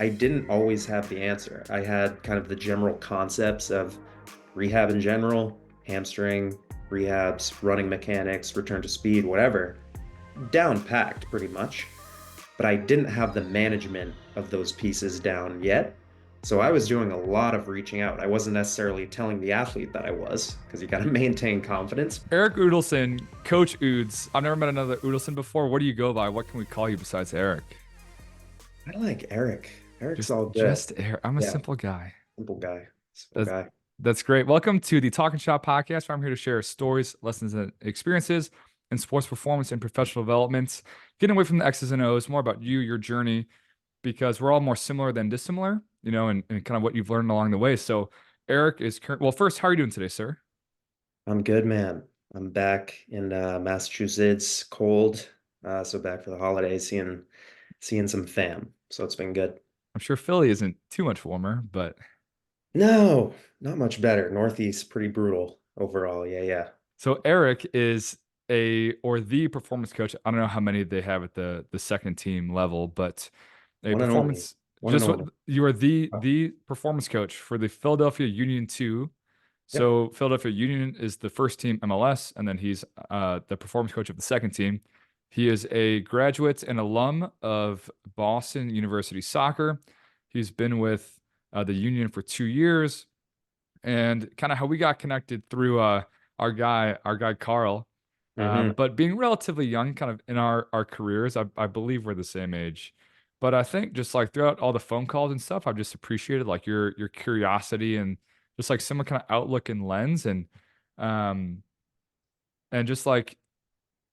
I didn't always have the answer. I had kind of the general concepts of rehab in general, hamstring, rehabs, running mechanics, return to speed, whatever, down packed pretty much. But I didn't have the management of those pieces down yet. So I was doing a lot of reaching out. I wasn't necessarily telling the athlete that I was, because you got to maintain confidence. Eric Udelson, Coach Udes. I've never met another Udelson before. What do you go by? What can we call you besides Eric? I like Eric. Eric's Just all good. just Eric. I'm a Yeah, simple guy. simple guy. Simple That's guy. that's great. Welcome to the Talking Shop podcast, where I'm here to share stories, lessons, and experiences in sports performance and professional development. Getting away from the X's and O's, more about you, your journey, because we're all more similar than dissimilar, and kind of what you've learned along the way. So Eric is current. Well, first, how are you doing today, sir? I'm good, man. I'm back in Massachusetts, cold. So back for the holidays, seeing some fam. So it's been good. I'm sure Philly isn't too much warmer, but No, not much better. Northeast, pretty brutal overall. Yeah, yeah. so Eric is the performance coach. I don't know how many they have at the second team level, but a One and only. performance One and just what only. you are the Oh, the performance coach for the Philadelphia Union 2. yep. So Philadelphia Union is the first team MLS, and then he's the performance coach of the second team. He is a graduate and alum of Boston University Soccer. He's been with the Union for 2 years, and kind of how we got connected through our guy Carl. Hmm. But being relatively young, kind of in our careers, I believe we're the same age. But I think just like throughout all the phone calls and stuff, I've just appreciated like your curiosity and just like similar kind of outlook and lens um and just like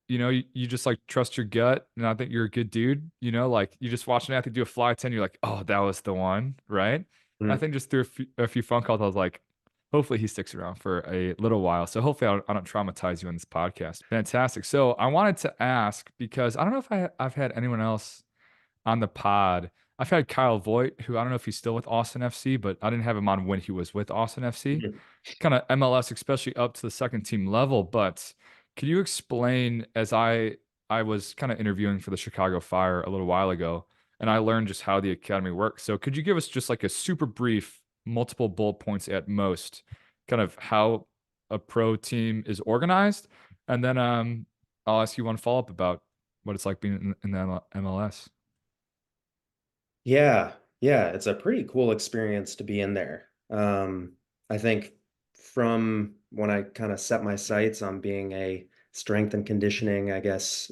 you just like trust your gut, and I think you're a good dude. Like you just watch an athlete do a fly 10, you're like, oh, that was the one, right? And I think just through a few phone calls, I was like, hopefully he sticks around for a little while. So hopefully I don't traumatize you on this podcast. Fantastic. So I wanted to ask because I don't know if I've had anyone else on the pod. I've had Kyle Voigt, who I don't know if he's still with Austin FC, but I didn't have him on when he was with Austin FC. Kind of MLS, especially up to the second team level. But could you explain, as I was kind of interviewing for the Chicago Fire a little while ago, and I learned just how the academy works. So could you give us just like a super brief, multiple bullet points at most, kind of how a pro team is organized, and then I'll ask you one follow up about what it's like being in the MLS. Yeah, yeah, it's a pretty cool experience to be in there. I think from when I kind of set my sights on being a strength and conditioning, I guess,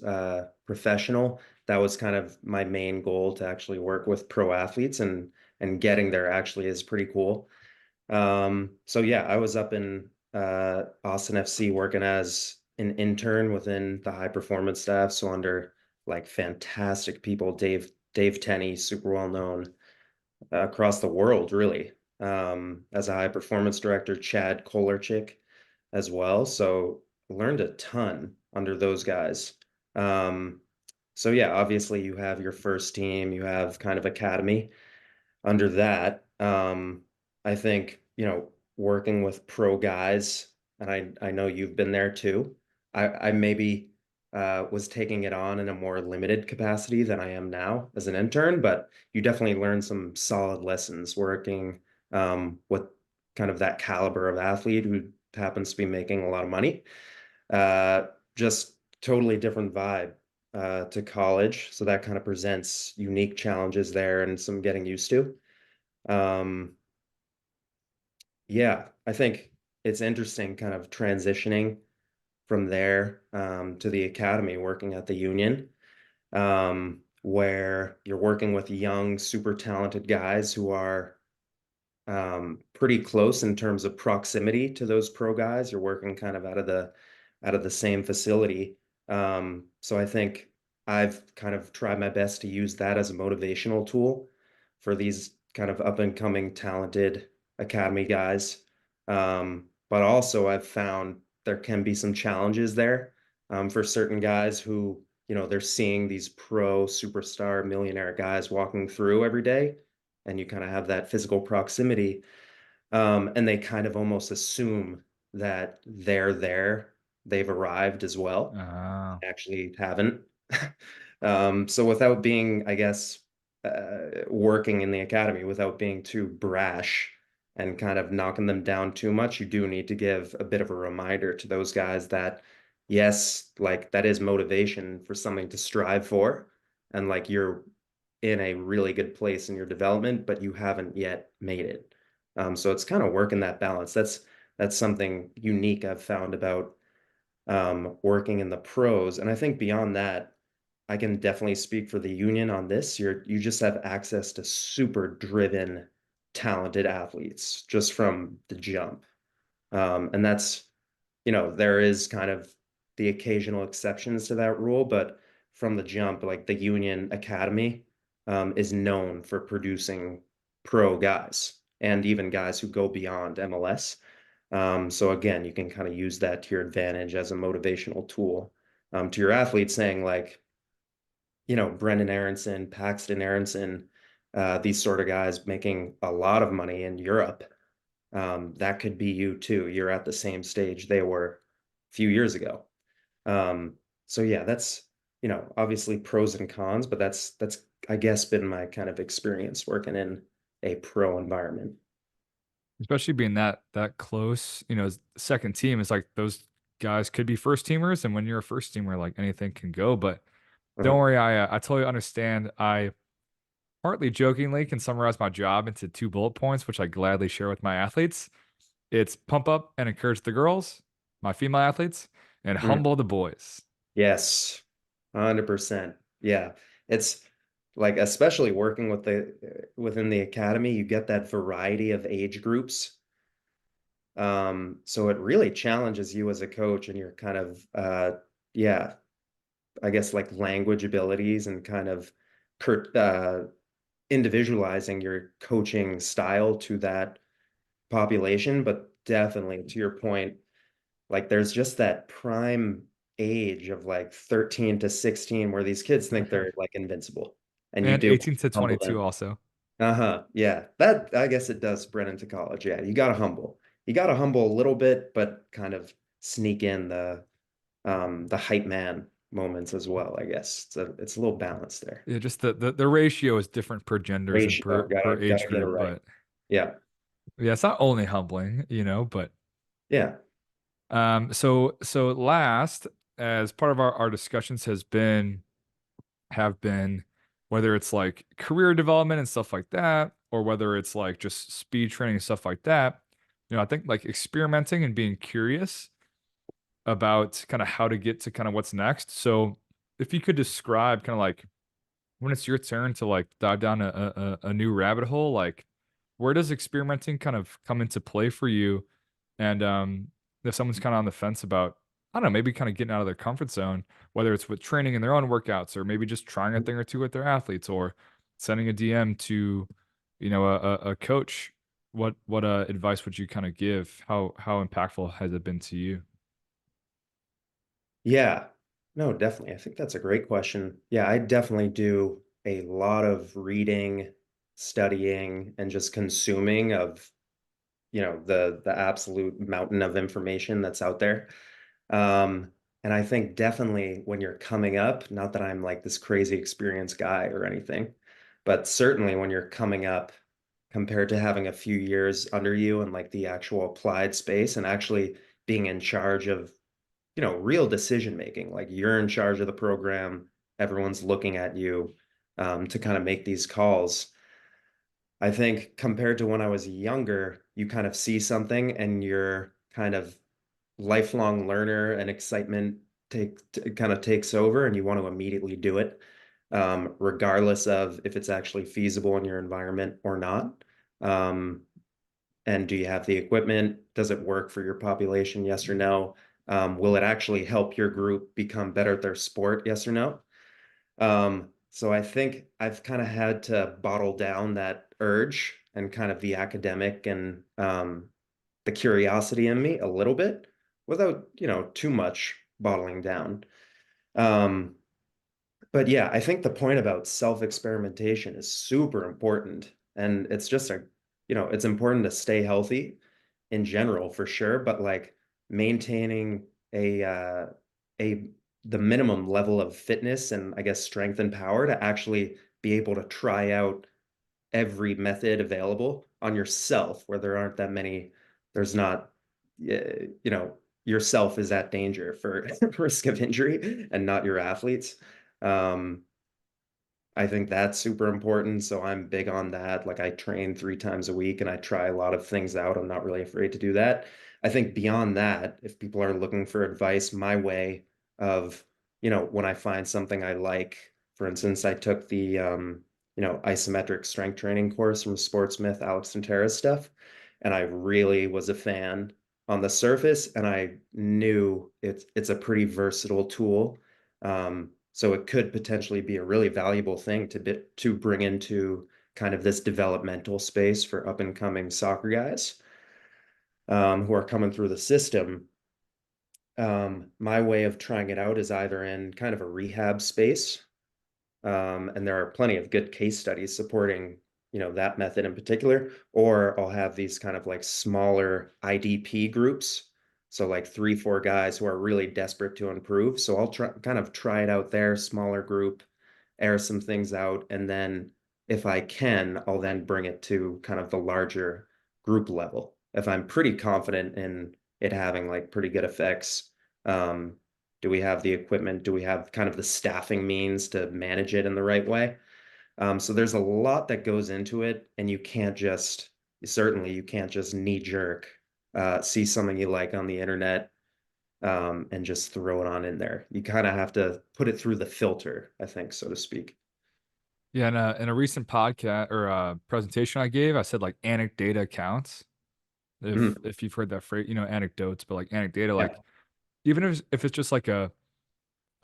professional, that was kind of my main goal to actually work with pro athletes and getting there actually is pretty cool. So yeah, I was up in Austin FC working as an intern within the high performance staff, so under like fantastic people, Dave Tenney, super well known across the world, really. As a high performance director, Chad Kolarchik as well. So learned a ton under those guys. Um, so yeah, obviously you have your first team, you have kind of academy under that. I think, working with pro guys, and I know you've been there too. I maybe was taking it on in a more limited capacity than I am now as an intern, but you definitely learn some solid lessons working with kind of that caliber of athlete who happens to be making a lot of money. Just totally different vibe to college. So that kind of presents unique challenges there and some getting used to. Um, yeah, I think it's interesting kind of transitioning from there to the academy, working at the union, where you're working with young, super talented guys who are pretty close in terms of proximity to those pro guys. You're working kind of out of the same facility. So I think I've kind of tried my best to use that as a motivational tool for these kind of up and coming talented academy guys. But also I've found there can be some challenges there for certain guys who, they're seeing these pro superstar millionaire guys walking through every day, and you kind of have that physical proximity, and they kind of almost assume that they're there, they've arrived as well, Uh, actually haven't. So without being, I guess, working in the academy without being too brash and kind of knocking them down too much. You do need to give a bit of a reminder to those guys that, yes, like that is motivation for something to strive for. And like you're in a really good place in your development, but you haven't yet made it. So it's kind of working that balance. That's something unique I've found about working in the pros. And I think beyond that, I can definitely speak for the union on this. You just have access to super driven, talented athletes just from the jump. And that's, there is kind of the occasional exceptions to that rule, but from the jump, like the Union Academy, is known for producing pro guys and even guys who go beyond MLS. So again, you can kind of use that to your advantage as a motivational tool to your athletes, saying like, Brendan Aronson, Paxton Aronson, these sort of guys making a lot of money in Europe. That could be you too. You're at the same stage they were a few years ago. So yeah, that's, obviously pros and cons, but that's I guess been my kind of experience working in a pro environment. Especially being that close, second team is like those guys could be first teamers, and when you're a first teamer, like anything can go. But don't Uh-huh. worry, I totally understand. I partly jokingly can summarize my job into 2 bullet points, which I gladly share with my athletes. It's pump up and encourage the girls, my female athletes, and Mm. humble the boys. Yes, 100%. Yeah. It's like, especially working with within the academy, you get that variety of age groups. So it really challenges you as a coach and your kind of yeah, I guess like language abilities and kind of curt individualizing your coaching style to that population. But definitely to your point, like there's just that prime age of like 13 to 16 where these kids think they're like invincible. And you And do 18 to humble 22 them. also. Uh-huh. Yeah. That I guess it does spread into college. Yeah. You gotta humble. You gotta humble a little bit, but kind of sneak in the hype man moments as well, I guess. It's a little balance there. Yeah, just the ratio is different per genders and Ratio, per age gotta get it group, right. but Yeah. yeah, it's not only humbling, but Yeah. so last, as part of our discussions have been whether it's like career development and stuff like that, or whether it's like just speed training and stuff like that. I think like experimenting and being curious about kind of how to get to kind of what's next. So if you could describe kind of like when it's your turn to like dive down a new rabbit hole, like where does experimenting kind of come into play for you? And if someone's kind of on the fence about, I don't know, maybe kind of getting out of their comfort zone, whether it's with training in their own workouts or maybe just trying a thing or two with their athletes or sending a DM to, a coach, what advice would you kind of give? How impactful has it been to you? Yeah. No, definitely. I think that's a great question. Yeah, I definitely do a lot of reading, studying, and just consuming of, the absolute mountain of information that's out there. And I think definitely when you're coming up, not that I'm like this crazy experienced guy or anything, but certainly when you're coming up compared to having a few years under you and like the actual applied space and actually being in charge of, real decision making, like you're in charge of the program, everyone's looking at you to kind of make these calls. I think compared to when I was younger, you kind of see something and you're kind of lifelong learner and excitement kind of takes over and you want to immediately do it, regardless of if it's actually feasible in your environment or not. Um, and do you have the equipment? Does it work for your population? Yes or no? Will it actually help your group become better at their sport? Yes or no? So I think I've kind of had to bottle down that urge and kind of the academic and the curiosity in me a little bit without, too much bottling down. Um, but yeah, I think the point about self-experimentation is super important. And it's just it's important to stay healthy in general for sure, but like maintaining a the minimum level of fitness and I guess strength and power to actually be able to try out every method available on yourself where there aren't that many, there's not, you know, yourself is at danger for risk of injury and not your athletes. Um, I think that's super important. So I'm big on that. Like I train 3 times a week and I try a lot of things out. I'm not really afraid to do that. I think beyond that, if people are looking for advice, my way of, when I find something I like, for instance, I took the, isometric strength training course from Sportsmith, Alex Santera's stuff, and I really was a fan on the surface, and I knew it's a pretty versatile tool. So it could potentially be a really valuable thing to bring into kind of this developmental space for up and coming soccer guys who are coming through the system. My way of trying it out is either in kind of a rehab space, and there are plenty of good case studies supporting, that method in particular, or I'll have these kind of like smaller IDP groups. So like 3, 4 guys who are really desperate to improve. So I'll try it out there, smaller group, air some things out, and then if I can, I'll then bring it to kind of the larger group level. If I'm pretty confident in it having like pretty good effects, um, do we have the equipment? Do we have kind of the staffing means to manage it in the right way? So there's a lot that goes into it, and certainly you can't just knee jerk, see something you like on the internet, and just throw it on in there. You kind of have to put it through the filter, I think, so to speak. Yeah, in a recent podcast or presentation I gave, I said like anecdata counts. Mhm. If you've heard that phrase, anecdotes, but like anecdata, Yeah. like even if it's just like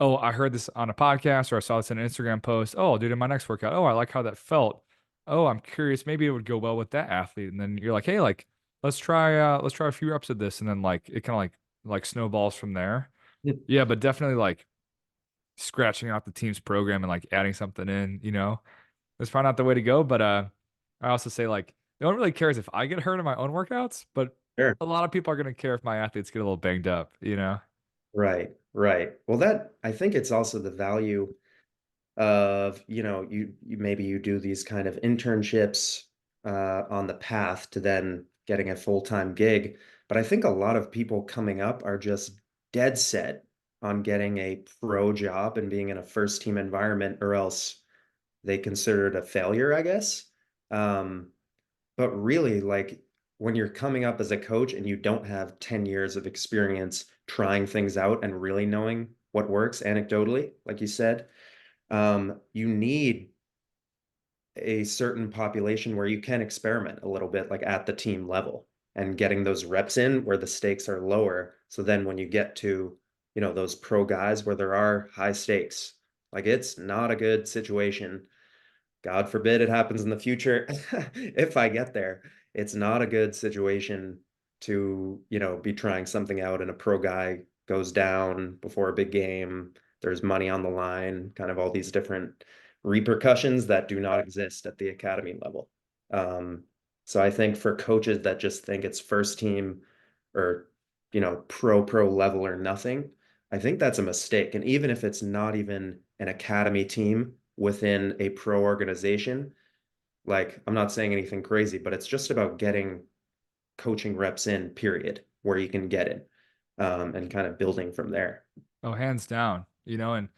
oh, I heard this on a podcast or I saw this in an Instagram post. Oh, I'll do it in my next workout. Oh, I like how that felt. Oh, I'm curious. Maybe it would go well with that athlete. And then you're like, hey, like let's try a few reps of this. And then like it kind of like snowballs from there. Yeah, but definitely like scratching out the team's program and like adding something in, that's probably not the way to go. But I also say like no one really cares if I get hurt in my own workouts, but Sure. a lot of people are gonna care if my athletes get a little banged up, Right, right. Well, that I think it's also the value of, you maybe you do these kind of internships on the path to then getting a full-time gig. But I think a lot of people coming up are just dead set on getting a pro job and being in a first team environment, or else they consider it a failure, I guess. Um, but really, like when you're coming up as a coach and you don't have 10 years of experience trying things out and really knowing what works anecdotally, like you said, you need a certain population where you can experiment a little bit, like at the team level, and getting those reps in where the stakes are lower. So then when you get to, those pro guys where there are high stakes, like it's not a good situation. God forbid it happens in the future. If I get there, it's not a good situation to, be trying something out and a pro guy goes down before a big game. There's money on the line, kind of all these different repercussions that do not exist at the academy level. Um, so I think for coaches that just think it's first team or, pro level or nothing, I think that's a mistake. And even if it's not even an academy team within a pro organization, like I'm not saying anything crazy, but it's just about getting coaching reps in, period, where you can get it, and kind of building from there. Oh, hands down, and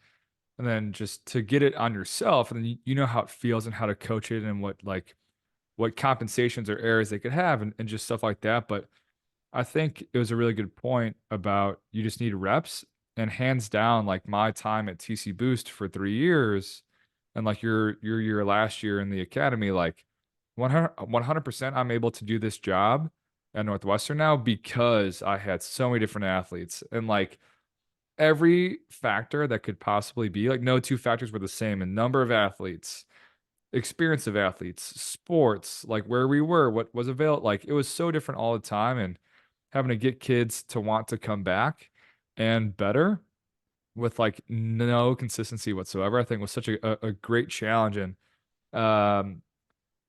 then just to get it on yourself, and then you know how it feels and how to coach it and what compensations or errors they could have and just stuff like that. But I think it was a really good point about you just need reps and hands down, like my time at TC Boost for 3 years and like your year last year in the academy, like 100% I'm able to do this job at Northwestern now because I had so many different athletes and like every factor that could possibly be like no two factors were the same in number of athletes, experience of athletes, sports, like where we were, what was available. Like it was so different all the time. And having to get kids to want to come back and better with like no consistency whatsoever, I think was such a great challenge. And um,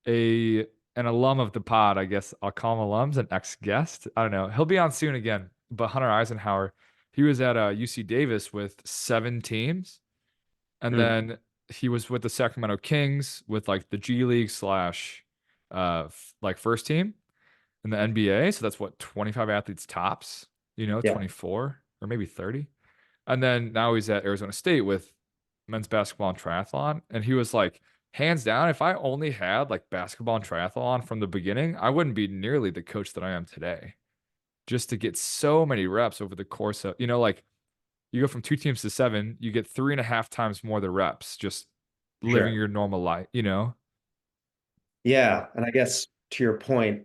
a an alum of the pod, I guess I'll call him alums, an ex-guest. I don't know. He'll be on soon again. But Hunter Eisenhower, he was at UC Davis with 7 teams. And Mm. then he was with the Sacramento Kings with like the G League slash like first team in the NBA. So that's what 25 athletes tops, 24 or maybe 30. And then now he's at Arizona State with men's basketball and triathlon. And he was like, hands down, if I only had like basketball and triathlon from the beginning, I wouldn't be nearly the coach that I am today. Just to get so many reps over the course of, like you go from two teams to seven, you get 3.5 times more the reps just living Sure. your normal life. Yeah, and I guess to your point,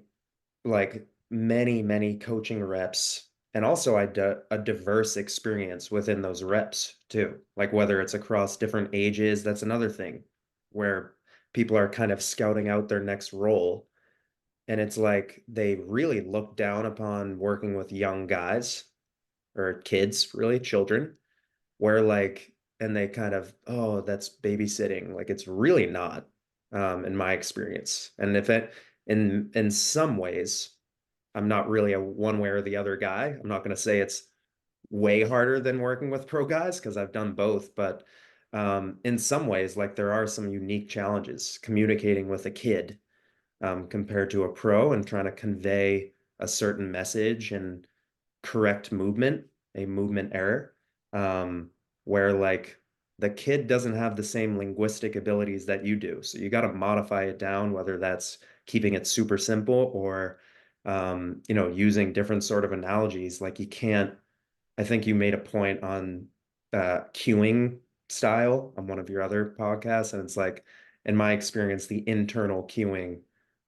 like many coaching reps, and also a diverse experience within those reps too. Like whether it's across different ages, that's another thing where people are kind of scouting out their next role. And it's like they really look down upon working with young guys or kids, really, children, where like, and they kind of, oh, that's babysitting. Like it's really not, in my experience. And if it, in some ways, I'm not really a one way or the other guy. I'm not going to say it's way harder than working with pro guys because I've done both, but in some ways, like there are some unique challenges communicating with a kid compared to a pro and trying to convey a certain message and correct movement, a movement error, um, where like the kid doesn't have the same linguistic abilities that you do. So you got to modify it down, whether that's keeping it super simple or using different sort of analogies. Like you can't, I think you made a point on cueing style on one of your other podcasts, and it's like, in my experience, the internal cueing,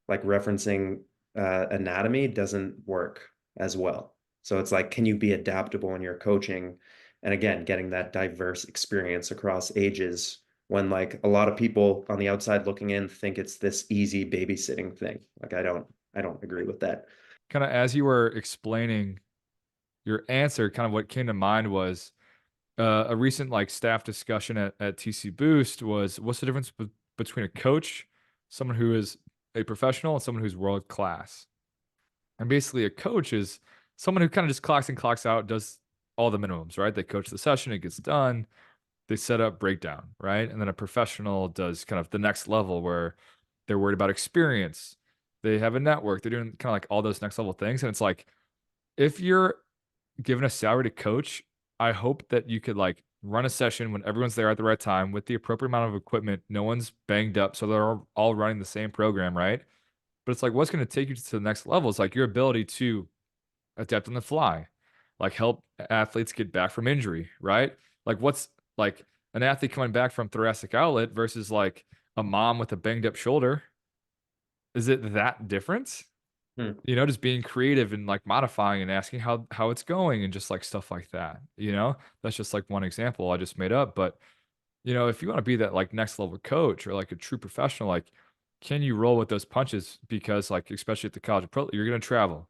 like referencing anatomy, doesn't work as well. So it's like, can you be adaptable in your coaching? And again, getting that diverse experience across ages when like a lot of people on the outside looking in think it's this easy babysitting thing. Like I don't agree with that. Kind of as you were explaining your answer, kind of what came to mind was a recent like staff discussion at TC Boost was what's the difference between a coach, someone who is a professional, and someone who's world class. And basically, a coach is someone who kind of just clocks in, clocks out, does all the minimums, right? They coach the session, it gets done, they set up breakdown, right? And then a professional does kind of the next level where they're worried about experience. They have a network, they're doing kind of like all those next level things. And it's like, if you're given a salary to coach, I hope that you could like run a session when everyone's there at the right time with the appropriate amount of equipment. No one's banged up, so they're all running the same program, right? But it's like what's going to take you to the next level is like your ability to adapt on the fly, like help athletes get back from injury, right? Like what's like an athlete coming back from thoracic outlet versus like a mom with a banged up shoulder. Is it that different? Hmm. Just being creative and like modifying and asking how it's going and just like stuff like that. That's just like one example I just made up. But if you want to be that like next level coach or like a true professional, like can you roll with those punches? Because like especially at the college pro, you're gonna travel.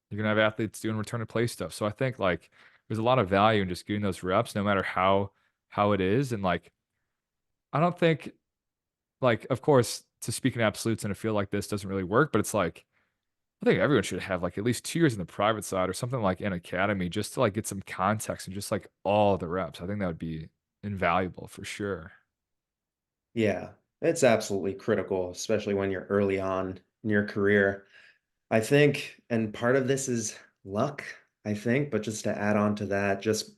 You're gonna have athletes doing return to play stuff. So I think like there's a lot of value in just getting those reps, no matter how it is. And like I don't think like of course to speak in absolutes in a field like this doesn't really work, but it's like I think everyone should have like at least 2 years in the private side or something like an academy just to like get some context and just like all the reps. I think that would be invaluable for sure. Yeah, it's absolutely critical, especially when you're early on in your career. I think, and part of this is luck, I think, but just to add on to that, just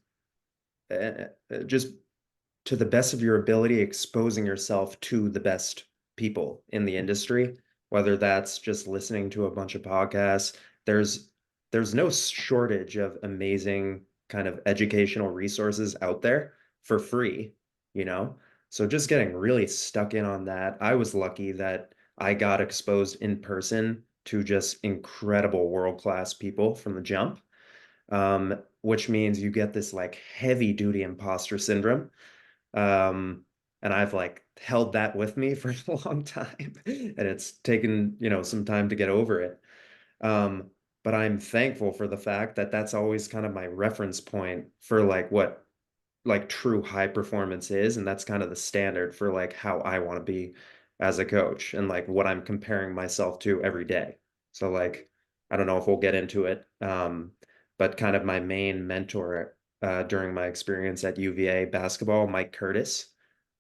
to the best of your ability, exposing yourself to the best people in the industry, whether that's just listening to a bunch of podcasts. There's there's no shortage of amazing kind of educational resources out there for free, you know? So just getting really stuck in on that. I was lucky that I got exposed in person to just incredible world-class people from the jump, which means you get this like heavy duty imposter syndrome, um, and I've like held that with me for a long time, and it's taken, some time to get over it. Um, but I'm thankful for the fact that that's always kind of my reference point for like what like true high performance is, and that's kind of the standard for like how I want to be as a coach and like what I'm comparing myself to every day. So like I don't know if we'll get into it, but kind of my main mentor during my experience at UVA basketball, Mike Curtis,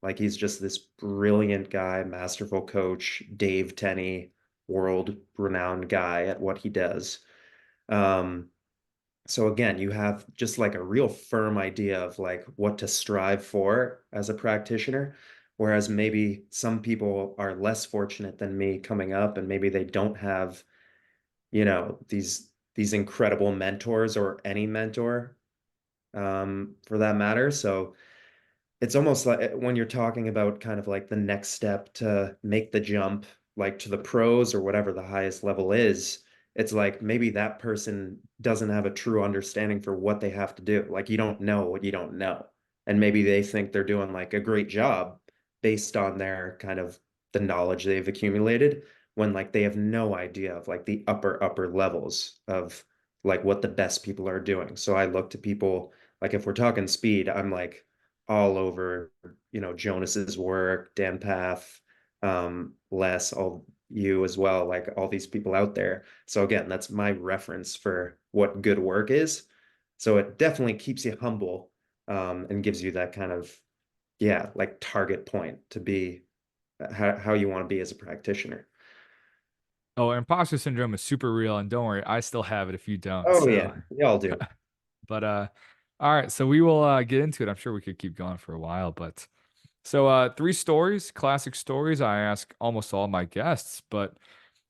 Like he's just this brilliant guy, masterful coach, Dave Tenney, world renowned guy at what he does. Um, so again, you have just like a real firm idea of like what to strive for as a practitioner, whereas maybe some people are less fortunate than me coming up and maybe they don't have, these incredible mentors or any mentor for that matter. So it's almost like when you're talking about kind of like the next step to make the jump, like to the pros or whatever the highest level is, it's like maybe that person doesn't have a true understanding for what they have to do. Like you don't know what you don't know. And maybe they think they're doing like a great job based on their kind of the knowledge they've accumulated when like they have no idea of like the upper levels of like what the best people are doing. So I look to people like if we're talking speed, I'm like all over, Jonas's work, Dan Path, Les, all you as well, like all these people out there. So again, that's my reference for what good work is. So it definitely keeps you humble, and gives you that kind of, yeah, like target point to be how you want to be as a practitioner. Oh, imposter syndrome is super real, and don't worry, I still have it if you don't. Oh So, yeah, we all do. but all right, so we will get into it. I'm sure we could keep going for a while, but so three stories, classic stories. I ask almost all my guests, but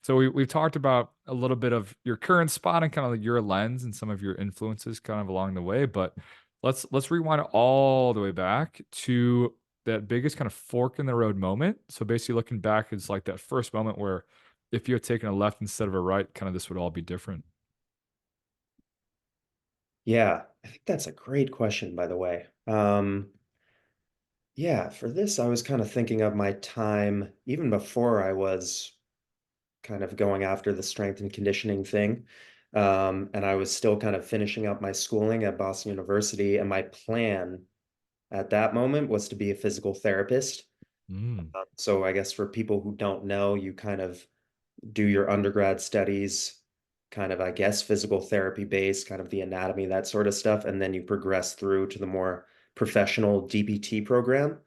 so we've talked about a little bit of your current spot and kind of like your lens and some of your influences kind of along the way, but let's rewind it all the way back to that biggest kind of fork in the road moment. So basically looking back, it's like that first moment where if you had taken a left instead of a right, kind of this would all be different. Yeah, I think that's a great question, by the way. Yeah, for this, I was kind of thinking of my time even before I was kind of going after the strength and conditioning thing. And I was still kind of finishing up my schooling at Boston University. And my plan at that moment was to be a physical therapist. Mm, So I guess for people who don't know, you kind of do your undergrad studies, kind of, I guess, physical therapy based, kind of the anatomy, that sort of stuff. And then you progress through to the more professional DPT program.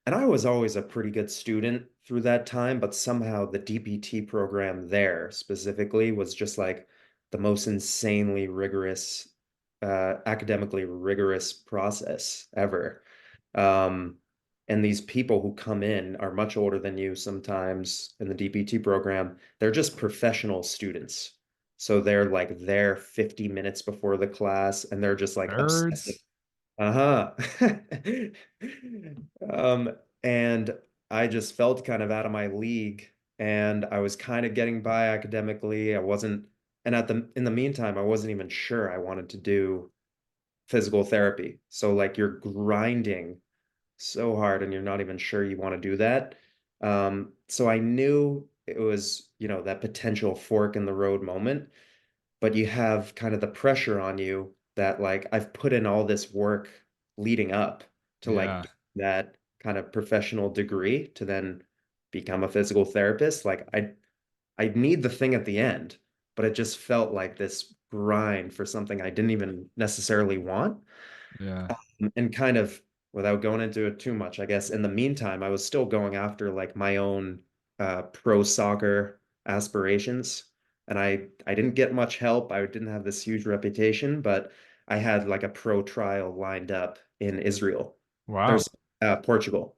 And I was always a pretty good student through that time, but somehow the DPT program there specifically was just like the most insanely rigorous, academically rigorous process ever. Um, and these people who come in are much older than you sometimes in the DPT program. They're just professional students. So they're like there 50 minutes before the class and they're just like obsessive. nerds. Uh-huh. Um, and I just felt kind of out of my league and I was kind of getting by academically. I wasn't, and in the meantime, I wasn't even sure I wanted to do physical therapy. So like you're grinding so hard and you're not even sure you want to do that. So I knew it was, that potential fork in the road moment, but you have kind of the pressure on you that like I've put in all this work leading up to like Yeah, get that kind of professional degree to then become a physical therapist. Like I need the thing at the end, but it just felt like this grind for something I didn't even necessarily want. yeah, And kind of without going into it too much, I guess in the meantime, I was still going after like my own pro soccer aspirations. And I didn't get much help. I didn't have this huge reputation, but I had like a pro trial lined up in Israel. wow, There's Portugal.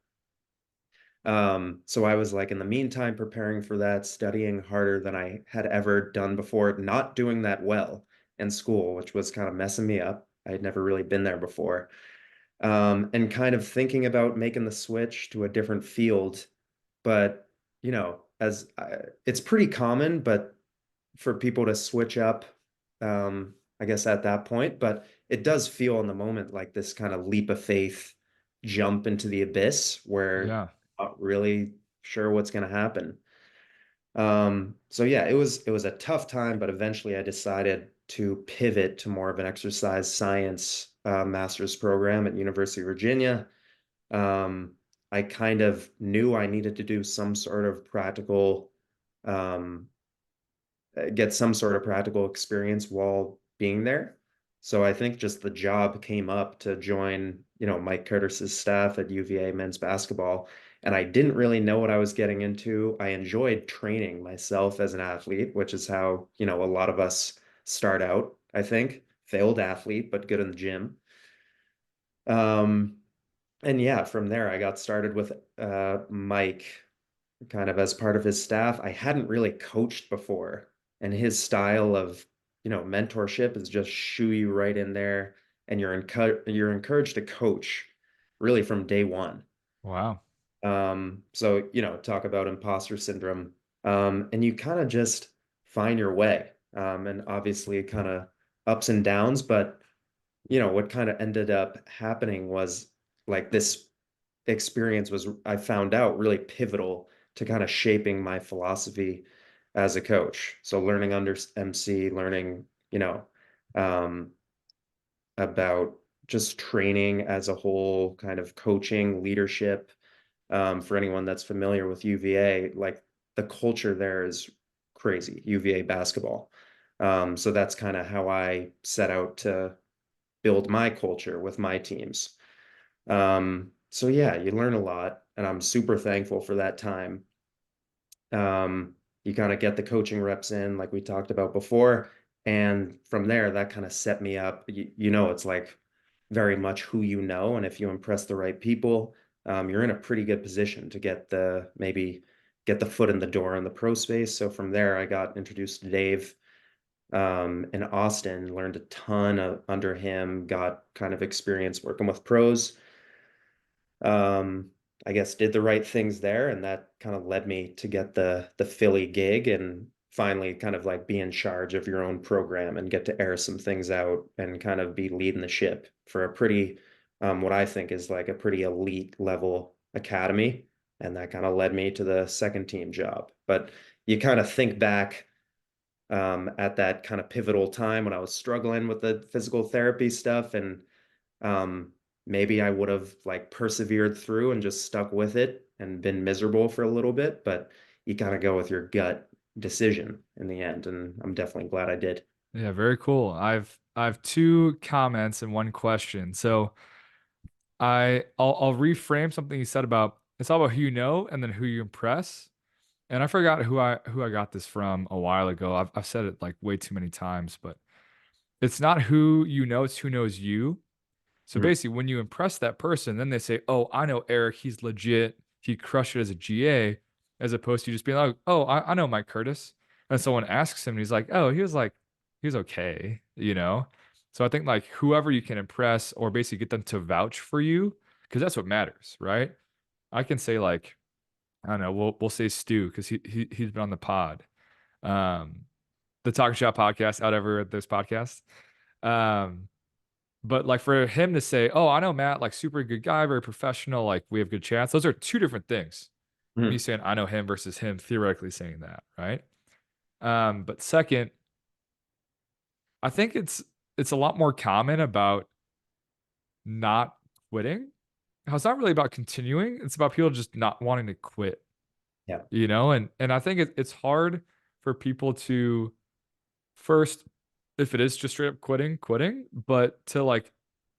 So I was like in the meantime preparing for that, studying harder than I had ever done before, not doing that well in school, which was kind of messing me up. I had never really been there before, and kind of thinking about making the switch to a different field. But, it's pretty common, but for people to switch up, I guess at that point, but it does feel in the moment like this kind of leap of faith jump into the abyss where yeah. not really sure what's going to happen. So yeah, it was a tough time, but eventually I decided to pivot to more of an exercise science master's program at University of Virginia. Um, I kind of knew I needed to do some sort of um, get some sort of practical experience while being there. So I think just the job came up to join, Mike Curtis's staff at UVA men's basketball. And I didn't really know what I was getting into. I enjoyed training myself as an athlete, which is how, a lot of us start out, I think. Failed athlete, but good in the gym. Um, and yeah, from there I got started with Mike kind of as part of his staff. I hadn't really coached before, and his style of, mentorship is just shoo you right in there, and you're encouraged to coach really from day one. Wow. So, talk about imposter syndrome. And you kind of just find your way. And obviously kind of ups and downs, but what kind of ended up happening was like this experience was, I found out, really pivotal to kind of shaping my philosophy as a coach. So learning under MC, learning, um, about just training as a whole, kind of coaching, leadership. For anyone that's familiar with UVA, like the culture there is crazy, UVA basketball. So that's kind of how I set out to build my culture with my teams. So yeah, you learn a lot, and I'm super thankful for that time. You kind of get the coaching reps in, like we talked about before, and from there, that kind of set me up. It's like very much who you know, and if you impress the right people, you're in a pretty good position to maybe get the foot in the door in the pro space. So from there, I got introduced to Dave in Austin, learned a ton under him, got kind of experience working with pros. um, I guess did the right things there, and that kind of led me to get the Philly gig and finally kind of like be in charge of your own program and get to air some things out and kind of be leading the ship for a pretty what I think is like a pretty elite level academy. And that kind of led me to the second team job. But you kind of think back at that kind of pivotal time when I was struggling with the physical therapy stuff, and um, maybe I would have like persevered through and just stuck with it and been miserable for a little bit, but you kind of go with your gut decision in the end, and I'm definitely glad I did. Yeah, very cool. I've two comments and one question. So I'll reframe something you said about it's all about who you know and then who you impress. And I forgot who I got this from a while ago. I've said it like way too many times, but it's not who you know, it's who knows you. So Mhm. basically, when you impress that person, then they say, "Oh, I know Eric. He's legit. He crushed it as a GA," as opposed to just being like, "Oh, I know Mike Curtis." And someone asks him, and he's like, "Oh, he was okay," you know. So I think like whoever you can impress or basically get them to vouch for you, because that's what matters, right? I can say like, I don't know, we'll say Stu because he's been on the pod, um, the Talk Shop podcast, out ever those podcasts. Um, but like for him to say, "Oh, I know Matt, like super good guy, very professional, like we have good chats." Those are two different things. Me Mhm. saying I know him versus him theoretically saying that, right? But second, I think it's a lot more common about not quitting. How it's not really about continuing. It's about people just not wanting to quit, Yeah. you know? And I think it's hard for people to first, if it is just straight up quitting, but to like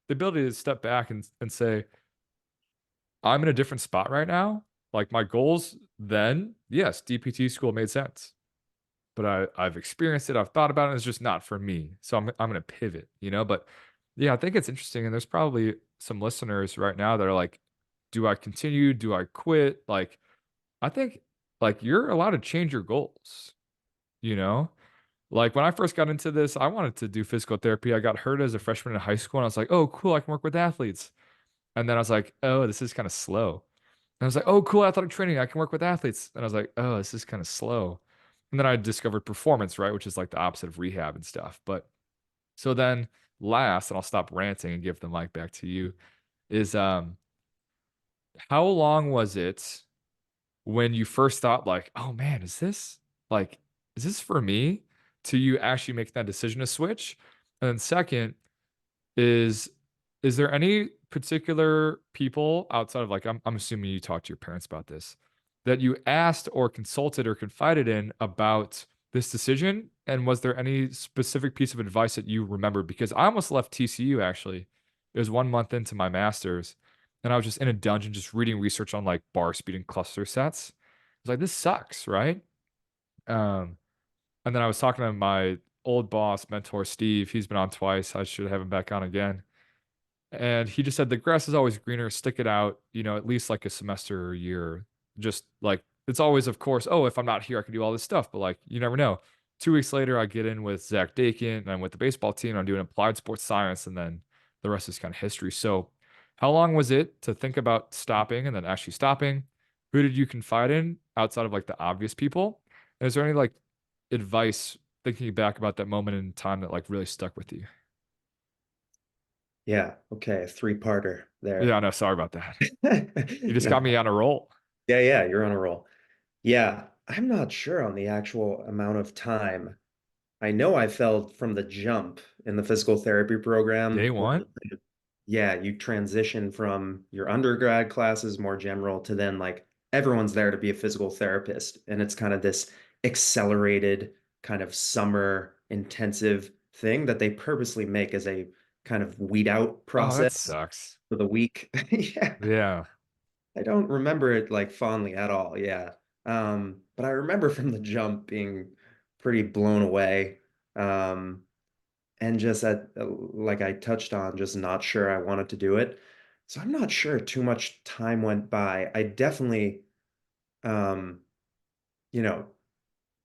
the ability to step back and say, I'm in a different spot right now. Like my goals then, yes, DPT school made sense. But I've experienced it, I've thought about it, it's just not for me. So I'm gonna pivot, you know? But yeah, I think it's interesting. And there's probably some listeners right now that are like, do I continue? Do I quit? Like, I think like you're allowed to change your goals, you know? Like when I first got into this, I wanted to do physical therapy. I got hurt as a freshman in high school, and I was like, oh, cool, I can work with athletes. And then I was like, oh, this is kind of slow. And I was like, oh, cool, athletic training. I can work with athletes. And I was like, oh, this is kind of slow. And then I discovered performance, right? Which is like the opposite of rehab and stuff. But so then last, and I'll stop ranting and give the mic back to you, is how long was it when you first thought like, oh man, like, is this for me? To you actually make that decision to switch? And then second, is is there any particular people outside of like I'm assuming you talked to your parents about this that you asked or consulted or confided in about this decision? And was there any specific piece of advice that you remember? Because I almost left TCU actually. It was 1 month into my master's, and I was just in a dungeon just reading research on like bar speed and cluster sets. I was like, this sucks, right? Um, and then I was talking to my old boss, mentor Steve. He's been on twice. I should have him back on again. And he just said the grass is always greener, stick it out, at least like a semester or a year. Just like it's always, of course, oh, if I'm not here, I can do all this stuff. But like you never know. 2 weeks later, I get in with Zach Dakin and I'm with the baseball team. I'm doing applied sports science, and then the rest is kind of history. So, how long was it to think about stopping and then actually stopping? Who did you confide in outside of like the obvious people? And is there any like advice thinking back about that moment in time that like really stuck with you? Yeah. Okay. Three-parter Yeah, there. no, sorry about that. You just got No. me on a roll. Yeah, yeah, you're on a roll. Yeah, I'm not sure on the actual amount of time. I know I felt from the jump in the physical therapy Day program where, one? yeah, you transition from your undergrad classes, more general, to then like everyone's there to be a physical therapist. And it's kind of this accelerated kind of summer intensive thing that they purposely make as a kind of weed out Oh, that process sucks. for the week. Yeah. Yeah. I don't remember it like fondly at all. Yeah. But I remember from the jump being pretty blown away. Um, and just like I touched on, just not sure I wanted to do it. So I'm not sure too much time went by. I definitely, um, you know,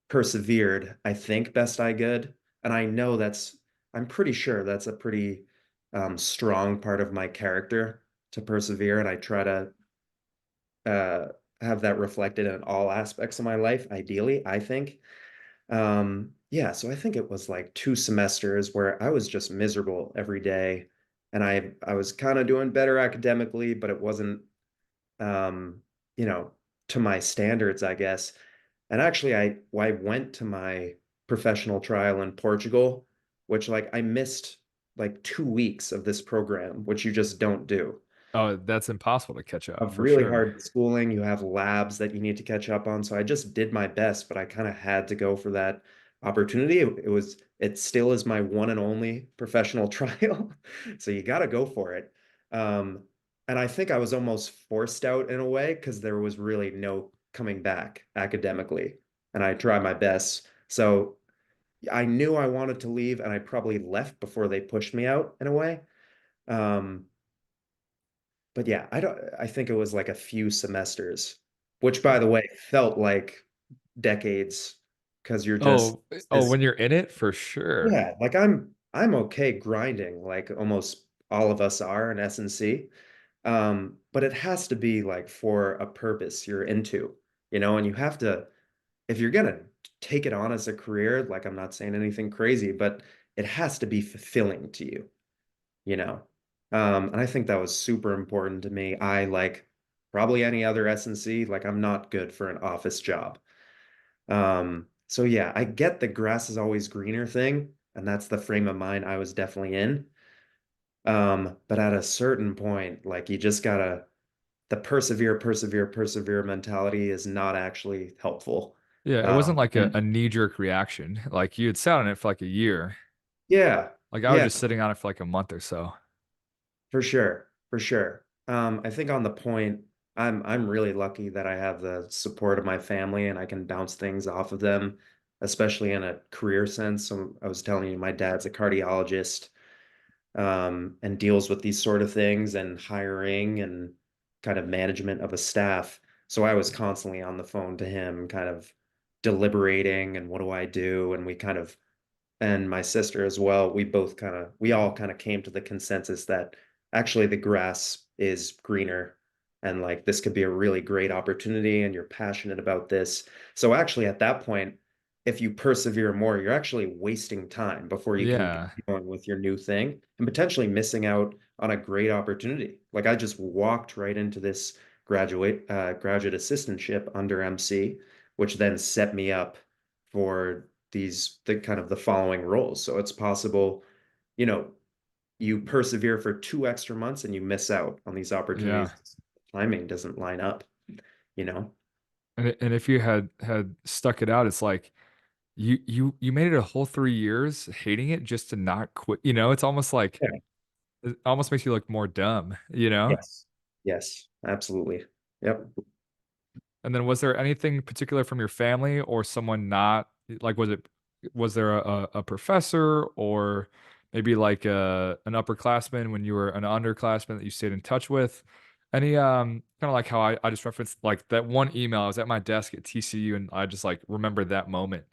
persevered, I think, best I could. And I'm pretty sure that's a pretty strong part of my character to persevere. And I try to uh, have that reflected in all aspects of my life, ideally, I think. Yeah, so I think it was like 2 semesters where I was just miserable every day. And I was kind of doing better academically, but it wasn't um, you know, to my standards, I guess. And actually I went to my professional trial in Portugal, which like I missed like 2 weeks of this program, which you just don't do Oh, that's impossible to catch up of for really sure. hard schooling. You have labs that you need to catch up on. So I just did my best, but I kind of had to go for that opportunity. It still is my one and only professional trial. So you got to go for it. Um, and I think I was almost forced out in a way because there was really no coming back academically. And I tried my best. So I knew I wanted to leave and I probably left before they pushed me out in a way. Um, but yeah, I think it was like a few semesters, which by the way felt like decades because you're just Oh, this when you're in it, for sure. yeah, like I'm okay grinding like almost all of us are in S&C. But it has to be like for a purpose you're into, and you have to if you're gonna take it on as a career, like I'm not saying anything crazy, but it has to be fulfilling to you you know. And I think that was super important to me. I like probably any other S&C, like I'm not good for an office job. So yeah, I get the grass is always greener thing, and that's the frame of mind I was definitely in. But at a certain point, like you just gotta the persevere mentality is not actually helpful. Yeah, it wasn't Um, like a, and a knee-jerk reaction. Like you had sat on it for like a year. yeah, Like I was yeah, just sitting on it for like a month or so. for sure, for sure. I think on the point, I'm really lucky that I have the support of my family and I can bounce things off of them, especially in a career sense. So I was telling you, my dad's a cardiologist, and deals with these sort of things and hiring and kind of management of a staff. So I was constantly on the phone to him, kind of deliberating and what do I do? And we kind of and my sister as well, we all kind of came to the consensus that actually the grass is greener and like this could be a really great opportunity and you're passionate about this. So actually at that point, if you persevere more, you're actually wasting time before you can get Yeah. going with your new thing and potentially missing out on a great opportunity. Like I just walked right into this graduate assistantship under MC, which then set me up for the kind of the following roles. So it's possible, you know, you persevere for 2 extra months and you miss out on these Yeah. opportunities. Timing doesn't line up, you know? And if you had stuck it out, it's like You made it a whole 3 years hating it just to not quit. It's almost like Yeah. it almost makes you look more dumb, you know? Yes. Yes, absolutely. Yep. And then was there anything particular from your family or someone not like was there a professor or maybe like an upperclassman when you were an underclassman that you stayed in touch with? Any kind of like how I just referenced like that one email. I was at my desk at TCU and I just like remembered that moment.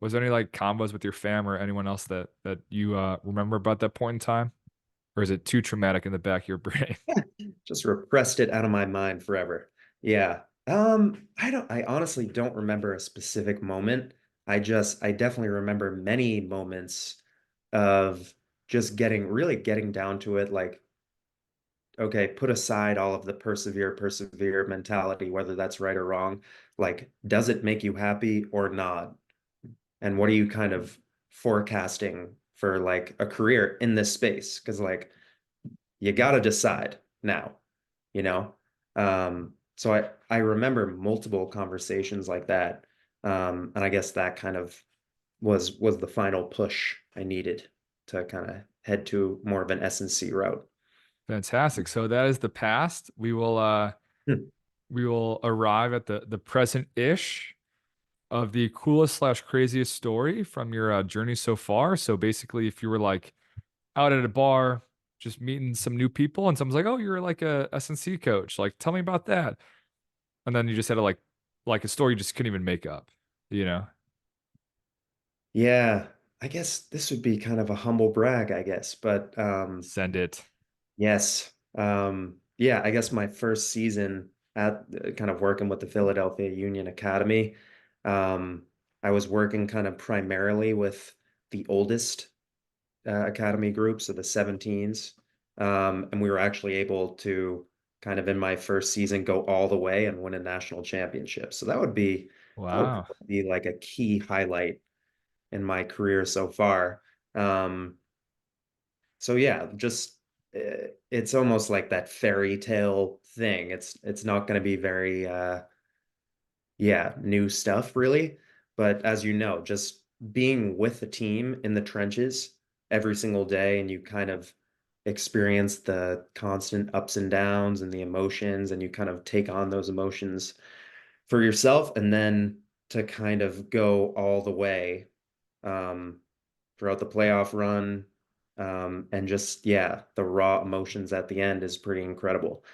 Was there any like combos with your fam or anyone else that you remember about that point in time? Or is it too traumatic in the back of your brain? Just repressed it out of my mind forever. Yeah. I honestly don't remember a specific moment. I definitely remember many moments of just really getting down to it, like, okay, put aside all of the persevere mentality, whether that's right or wrong. Like, does it make you happy or not? And what are you kind of forecasting for like a career in this space? Because like you got to decide now, you know? So I remember multiple conversations like that. And I guess that kind of was the final push I needed to kind of head to more of an S&C route. Fantastic. So that is the past. Hmm. We will arrive at the present-ish of the coolest slash craziest story from your journey so far. So basically, if you were like out at a bar, just meeting some new people, and someone's like, "Oh, you're like a S&C coach. Like, tell me about that." And then you just had to like a story you just couldn't even make up, you know? Yeah, I guess this would be kind of a humble brag, I guess, but Send it. yes. Yeah, I guess my first season at kind of working with the Philadelphia Union Academy, I was working kind of primarily with the oldest academy group, so the 17s. And we were actually able to kind of in my first season go all the way and win a national championship. So that would Wow. probably be like a key highlight in my career so far. Um, so yeah, just it's almost like that fairy tale thing. It's not going to be very yeah, new stuff really, but as you know, just being with the team in the trenches every single day and you kind of experience the constant ups and downs and the emotions and you kind of take on those emotions for yourself and then to kind of go all the way um, throughout the playoff run. And just, yeah, the raw emotions at the end is pretty incredible.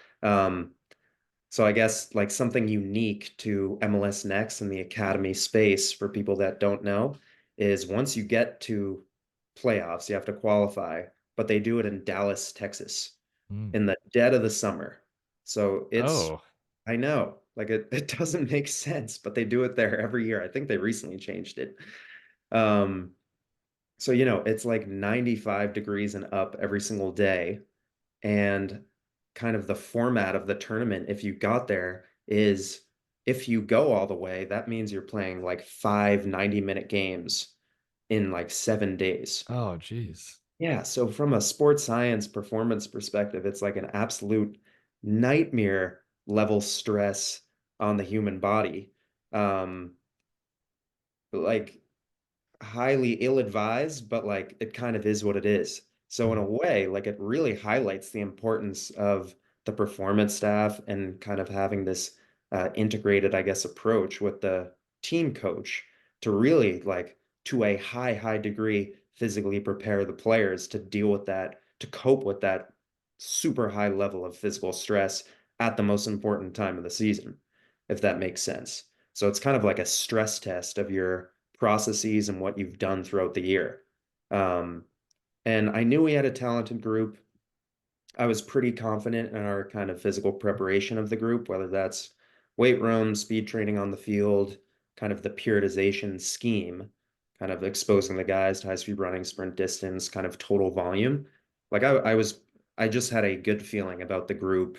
So I guess like something unique to MLS Next and the Academy space for people that don't know is once you get to playoffs, you have to qualify, but they do it in Dallas, Texas Mm. in the dead of the summer. So Oh, I know, like it doesn't make sense, but they do it there every year. I think they recently changed it. Um, so, it's like 95 degrees and up every single day. And kind of the format of the tournament, if you got there, is if you go all the way, that means you're playing like 5 90-minute games in like 7 days. oh, geez. Yeah. So, from a sports science performance perspective, it's like an absolute nightmare level stress on the human body. Um, like highly ill-advised, but like it kind of is what it is. So in a Mm. way, like it really highlights the importance of the performance staff and kind of having this integrated, I guess, approach with the team coach to really like to a high degree physically prepare the players to deal with that, to cope with that super high level of physical stress at the most important time of the season, if that makes sense. So it's kind of like a stress test of your processes and what you've done throughout the year. Um, and I knew we had a talented group. I was pretty confident in our kind of physical preparation of the group, whether that's weight room, speed training on the field, kind of the periodization scheme, kind of exposing the guys to high speed running, sprint distance, kind of total volume. Like I just had a good feeling about the group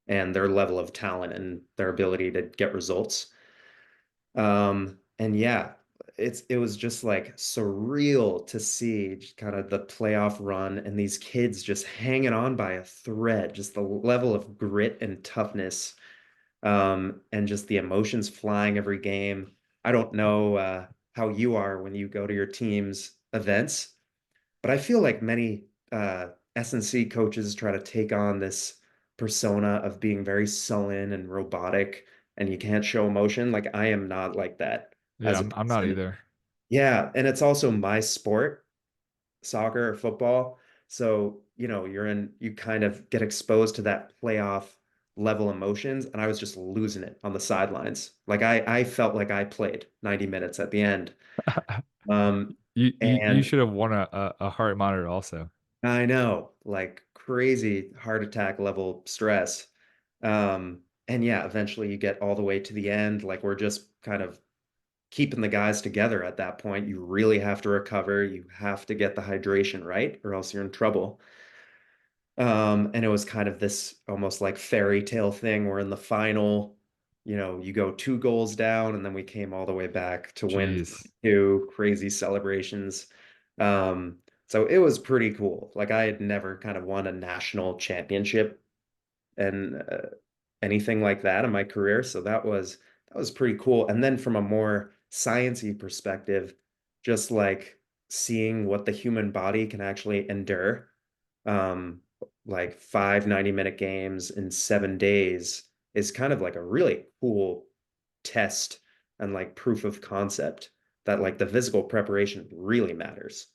and their level of talent and their ability to get results. And yeah, it was just like surreal to see kind of the playoff run and these kids just hanging on by a thread, just the level of grit and toughness, and just the emotions flying every game. I don't know how you are when you go to your team's events, but I feel like many S&C coaches try to take on this persona of being very sullen and robotic, and you can't show emotion. Like I am not like that Yeah, as a I'm not person. either. Yeah, and it's also my sport, soccer or football. So, you kind of get exposed to that playoff level emotions, and I was just losing it on the sidelines. Like I felt like I played 90 minutes at the end. Um, You and should have won a heart monitor also. I know, like crazy heart attack level stress. And yeah, eventually you get all the way to the end. Like we're just kind of keeping the guys together at that point. You really have to recover. You have to get the hydration right, or else you're in trouble. And it was kind of this almost like fairy tale thing where in the final, you go 2 goals down, and then we came all the way back to win Jeez. 2 crazy celebrations. So it was pretty cool. Like I had never kind of won a national championship and anything like that in my career. So that was pretty cool. And then from a more sciencey perspective, just like seeing what the human body can actually endure, um, like 5 90-minute games in 7 days is kind of like a really cool test and like proof of concept that like the physical preparation really matters.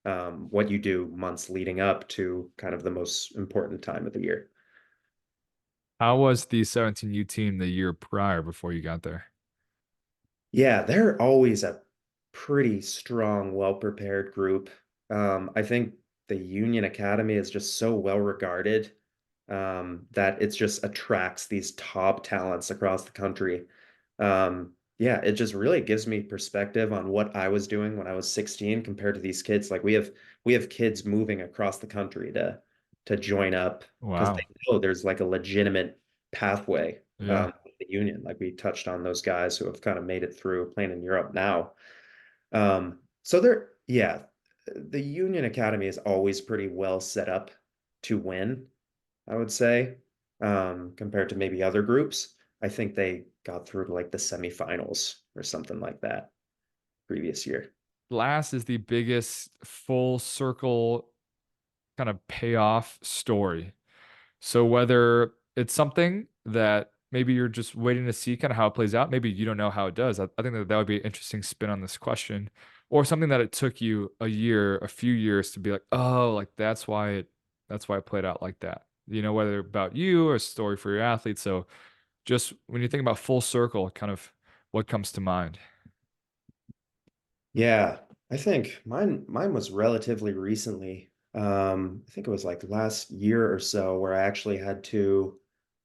What you do months leading up to kind of the most important time of the year. How was the 17U team the year prior before you got there? Yeah, they're always a pretty strong, well-prepared group. I think the Union Academy is just so well regarded, that it just attracts these top talents across the country. Yeah, it just really gives me perspective on what I was doing when I was 16 compared to these kids. Like we have kids moving across the country to join up because they Wow. know there's like a legitimate pathway, Yeah. with the union. Like we touched on those guys who have kind of made it through playing in Europe now. So yeah, the Union Academy is always pretty well set up to win, I would say, compared to maybe other groups. I think they got through to like the semifinals or something like that previous year. Last is the biggest full circle kind of payoff story. So whether it's something that maybe you're just waiting to see kind of how it plays out, maybe you don't know how it does. I think that that would be an interesting spin on this question, or something that it took you a year, a few years to be like, oh, like that's why it played out like that. You know, whether about you or a story for your athlete. So just when you think about full circle, kind of what comes to mind. Yeah, I think mine was relatively recently. I think it was like last year or so where I actually had to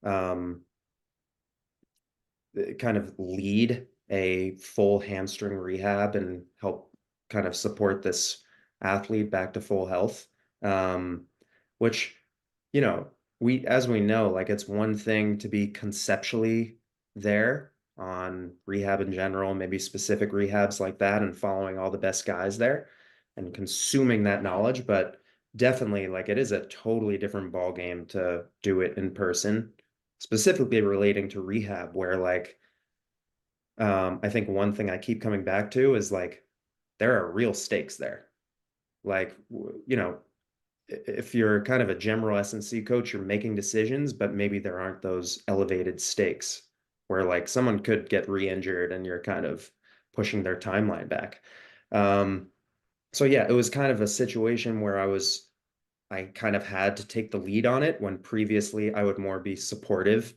um, kind of lead a full hamstring rehab and help kind of support this athlete back to full health. Um, which, you know, as we know, like it's one thing to be conceptually there on rehab in general, maybe specific rehabs like that, and following all the best guys there and consuming that knowledge, but definitely like it is a totally different ball game to do it in person, specifically relating to rehab, where like I think one thing I keep coming back to is like there are real stakes there. Like, if you're kind of a general S&C coach, you're making decisions, but maybe there aren't those elevated stakes where like someone could get re-injured and you're kind of pushing their timeline back. Um, so yeah, it was kind of a situation where I kind of had to take the lead on it when previously I would more be supportive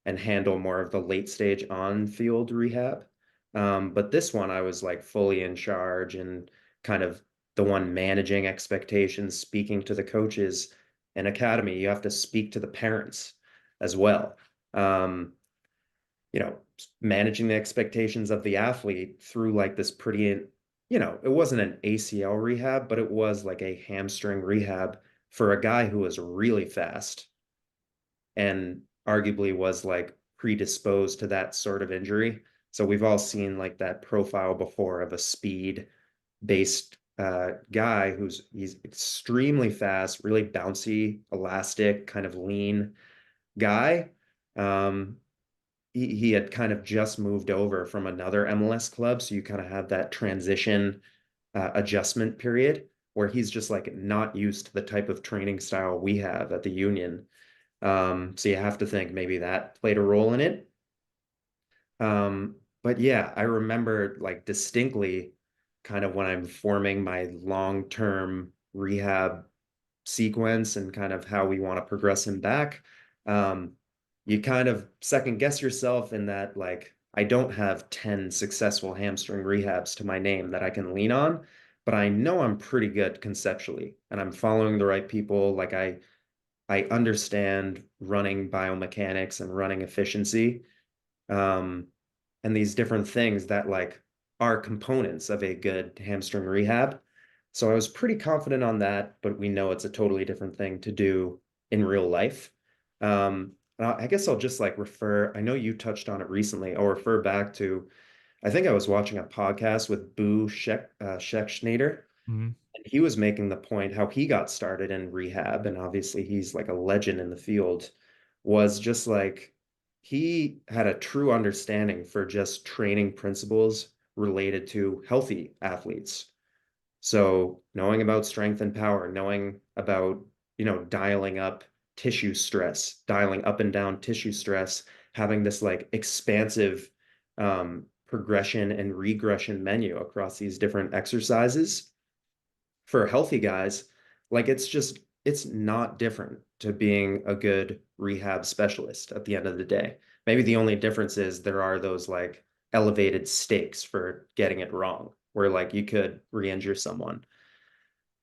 and handle more of the late stage on field rehab. But this one, I was like fully in charge and kind of the one managing expectations, speaking to the coaches. In academy, you have to speak to the parents as well. Um, Managing the expectations of the athlete through like this pretty, it wasn't an ACL rehab, but it was like a hamstring rehab for a guy who was really fast and arguably was like predisposed to that sort of injury. So we've all seen like that profile before of a speed based guy he's extremely fast, really bouncy, elastic, kind of lean guy. Um, he had kind of just moved over from another MLS club, so you kind of have that transition adjustment period where he's just like not used to the type of training style we have at the Union. So you have to think maybe that played a role in it. But yeah, I remember like distinctly kind of when I'm forming my long-term rehab sequence and kind of how we want to progress him back. Um, you kind of second guess yourself in that, like, I don't have 10 successful hamstring rehabs to my name that I can lean on, but I know I'm pretty good conceptually and I'm following the right people. Like I understand running biomechanics and running efficiency. Um, and these different things that like are components of a good hamstring rehab. So I was pretty confident on that, but we know it's a totally different thing to do in real life. I guess I'll just like refer, I know you touched on it recently. I'll refer back to, I think I was watching a podcast with Scheck Mhm. and he was making the point how he got started in rehab, and obviously he's like a legend in the field, was just like he had a true understanding for just training principles related to healthy athletes. So knowing about strength and power, knowing about, dialing up tissue stress, dialing up and down tissue stress, having this like expansive progression and regression menu across these different exercises for healthy guys, like it's not different to being a good rehab specialist at the end of the day. Maybe the only difference is there are those like elevated stakes for getting it wrong, where like you could re-injure someone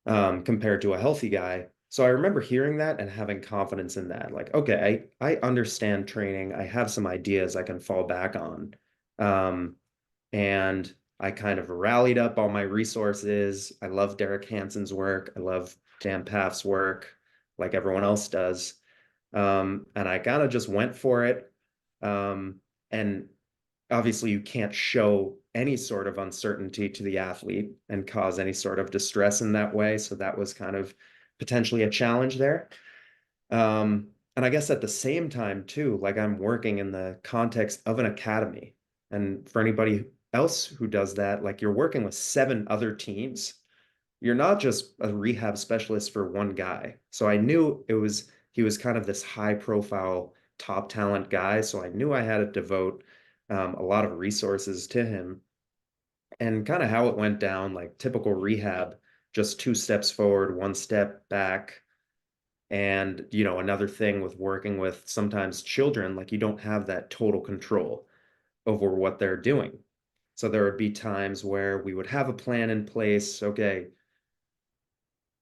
compared to a healthy guy. So I remember hearing that and having confidence in that. Like, okay, I understand training. I have some ideas I can fall back on. Um, and I kind of rallied up all my resources. I love Derek Hansen's work. I love Dan Paff's work, like everyone else does. And I kind of just went for it. And obviously, you can't show any sort of uncertainty to the athlete and cause any sort of distress in that way. So that was kind of potentially a challenge there. And I guess at the same time, too, like I'm working in the context of an academy. And for anybody else who does that, like you're working with 7 other teams. You're not just a rehab specialist for one guy. So I knew he was kind of this high profile top talent guy. So I knew I had to devote a lot of resources to him and kind of how it went down, like typical rehab, just 2 steps forward, 1 step back. And, another thing with working with sometimes children, like you don't have that total control over what they're doing. So there would be times where we would have a plan in place. Okay,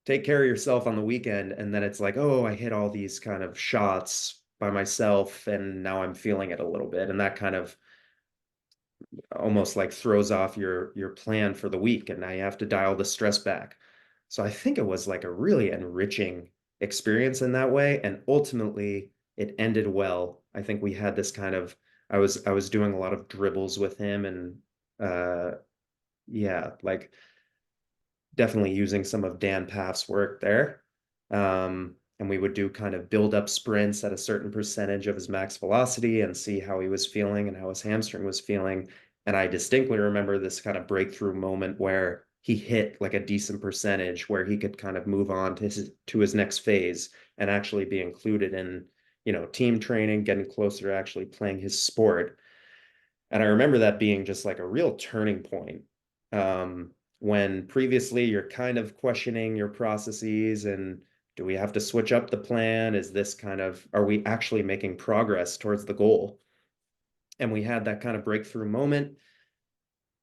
take care of yourself on the weekend. And then it's like, oh, I hit all these kind of shots by myself and now I'm feeling it a little bit. And that kind of almost like throws off your plan for the week. And now you have to dial the stress back. So I think it was like a really enriching experience in that way. And ultimately it ended well. I think we had this kind of I was doing a lot of dribbles with him and yeah, like definitely using some of Dan Paff's work there. And we would do kind of build up sprints at a certain percentage of his max velocity and see how he was feeling and how his hamstring was feeling. And I distinctly remember this kind of breakthrough moment where he hit like a decent percentage where he could kind of move on to his next phase and actually be included in, team training, getting closer to actually playing his sport. And I remember that being just like a real turning point. Um, when previously you're kind of questioning your processes and do we have to switch up the plan? Is this kind of, are we actually making progress towards the goal? And we had that kind of breakthrough moment.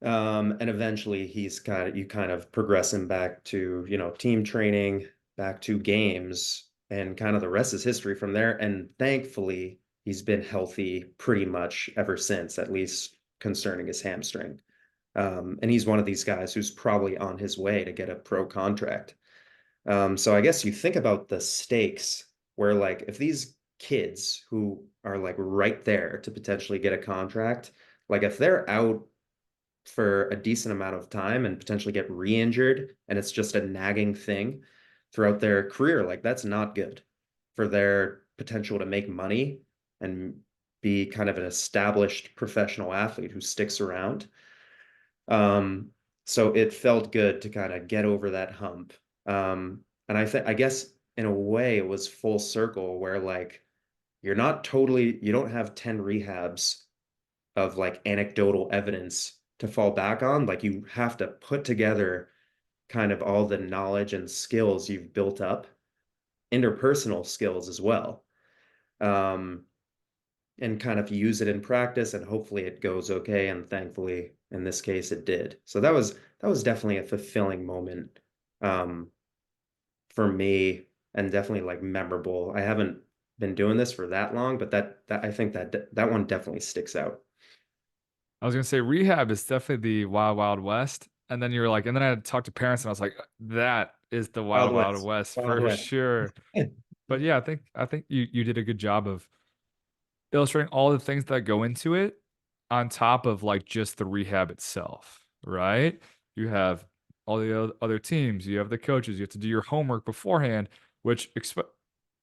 And eventually you kind of progress him back to, team training, back to games, and kind of the rest is history from there. And thankfully, he's been healthy pretty much ever since, at least concerning his hamstring. And he's one of these guys who's probably on his way to get a pro contract. So I guess you think about the stakes where like if these kids who are like right there to potentially get a contract, like if they're out for a decent amount of time and potentially get re-injured and it's just a nagging thing throughout their career, like that's not good for their potential to make money and be kind of an established professional athlete who sticks around. Um, so it felt good to kind of get over that hump. And I guess in a way it was full circle where like you don't have 10 rehabs of like anecdotal evidence to fall back on. Like you have to put together kind of all the knowledge and skills you've built up, interpersonal skills as well. Um, and kind of use it in practice and hopefully it goes okay, and thankfully in this case it did. So that was definitely a fulfilling moment um for me, and definitely like memorable. I haven't been doing this for that long, but that I think that one definitely sticks out. I was gonna say rehab is definitely the wild, wild west. And then you were like, and then I had to talk to parents and I was like, that is the Wild wild, wild West. west Wild for West. sure. But yeah, I think you did a good job of illustrating all the things that go into it on top of like just the rehab itself, right? You have all the other teams, you have the coaches, you have to do your homework beforehand, which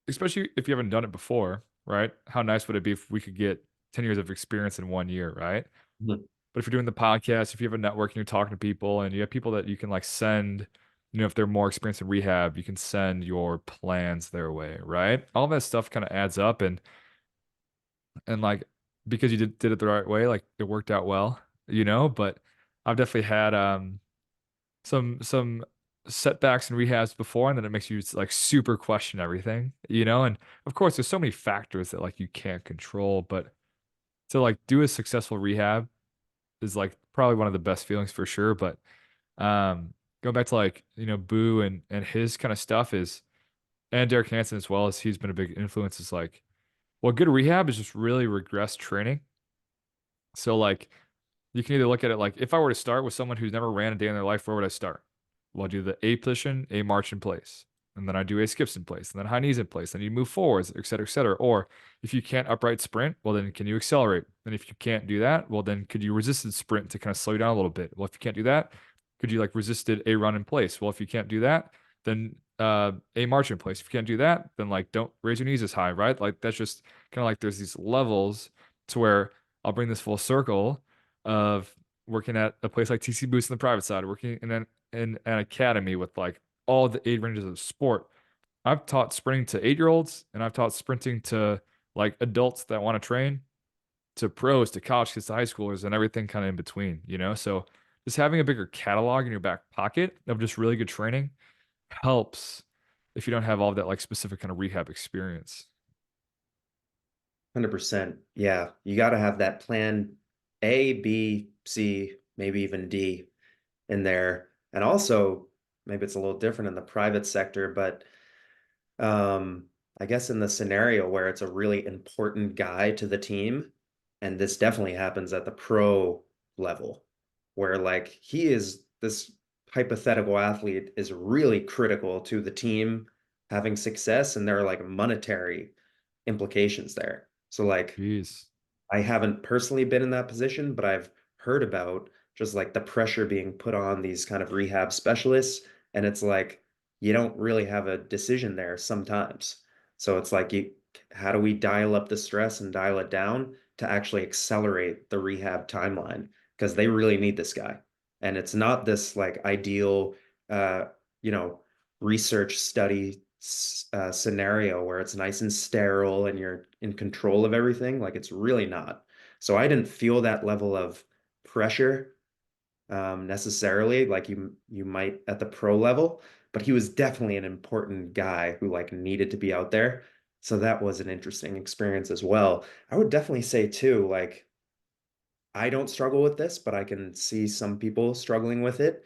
especially if you haven't done it before, right? How nice would it be if we could get 10 years of experience in 1 year, right? Mhm. But if you're doing the podcast, if you have a network and you're talking to people and you have people that you can like send, if they're more experienced in rehab, you can send your plans their way, right? All that stuff kind of adds up and like because you did it the right way, like it worked out well, but I've definitely had some setbacks and rehabs before, and then it makes you like super question everything, and of course there's so many factors that like you can't control, but to like do a successful rehab is like probably one of the best feelings for sure. But going back to like, Boo and his kind of stuff is, and Derek Hansen as well, as he's been a big influence, is like, well, good rehab is just really regress training. So like you can either look at it like, if I were to start with someone who's never ran a day in their life, where would I start? Well, I do the A position, A march in place. And then I do A skips in place, and then high knees in place. Then you move forwards, et cetera, et cetera. Or if you can't upright sprint, well, then can you accelerate? And if you can't do that, well, then could you resisted sprint to kind of slow you down a little bit? Well, if you can't do that, could you like resisted A run in place? Well, if you can't do that, then A march in place. If you can't do that, then like don't raise your knees as high, right? Like that's just kind of like there's these levels to where I'll bring this full circle of working at a place like TC Boost on the private side, working in an academy with like all the age ranges of sport. I've taught sprinting to 8-year-olds and I've taught sprinting to like adults that want to train, to pros, to college kids, to high schoolers, and everything kind of in between, So just having a bigger catalog in your back pocket of just really good training helps if you don't have all of that like specific kind of rehab experience. 100%. Yeah, you got to have that plan A, B, C, maybe even D in there. And also, maybe it's a little different in the private sector, but I guess in the scenario where it's a really important guy to the team, and this definitely happens at the pro level, where like he is this hypothetical athlete is really critical to the team having success, and there are like monetary implications there. So like Jeez. I haven't personally been in that position, but I've heard about just like the pressure being put on these kind of rehab specialists. And it's like you don't really have a decision there sometimes. So it's like how do we dial up the stress and dial it down to actually accelerate the rehab timeline? Because they really need this guy. And it's not this like ideal uh, you know, research study scenario where it's nice and sterile and you're in control of everything. Like it's really not. So I didn't feel that level of pressure necessarily like you might at the pro level, but he was definitely an important guy who like needed to be out there. So that was an interesting experience as well. I would definitely say too, like I don't struggle with this, but I can see some people struggling with it,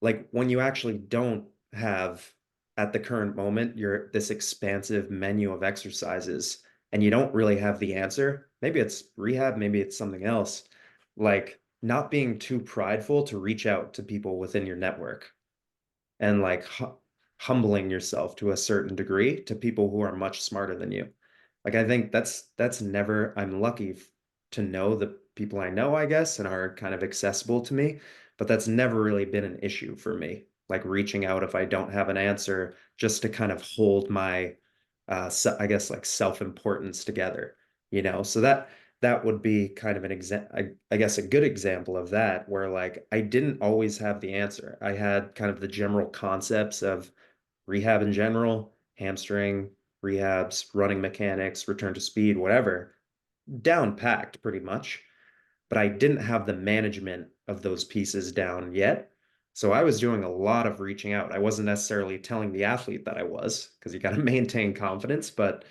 like when you actually don't have at the current moment you're this expansive menu of exercises and you don't really have the answer, maybe it's rehab, maybe it's something else, like not being too prideful to reach out to people within your network and like humbling yourself to a certain degree to people who are much smarter than you. Like I think that's never, I'm lucky to know the people I know, I guess, and are kind of accessible to me, but that's never really been an issue for me. Like reaching out if I don't have an answer, just to kind of hold my I guess like self-importance together, So that would be kind of an I guess a good example of that, where like I didn't always have the answer. I had kind of the general concepts of rehab in general, hamstring, rehabs, running mechanics, return to speed, whatever, down packed pretty much. But I didn't have the management of those pieces down yet. So I was doing a lot of reaching out. I wasn't necessarily telling the athlete that I was, because you got to maintain confidence, but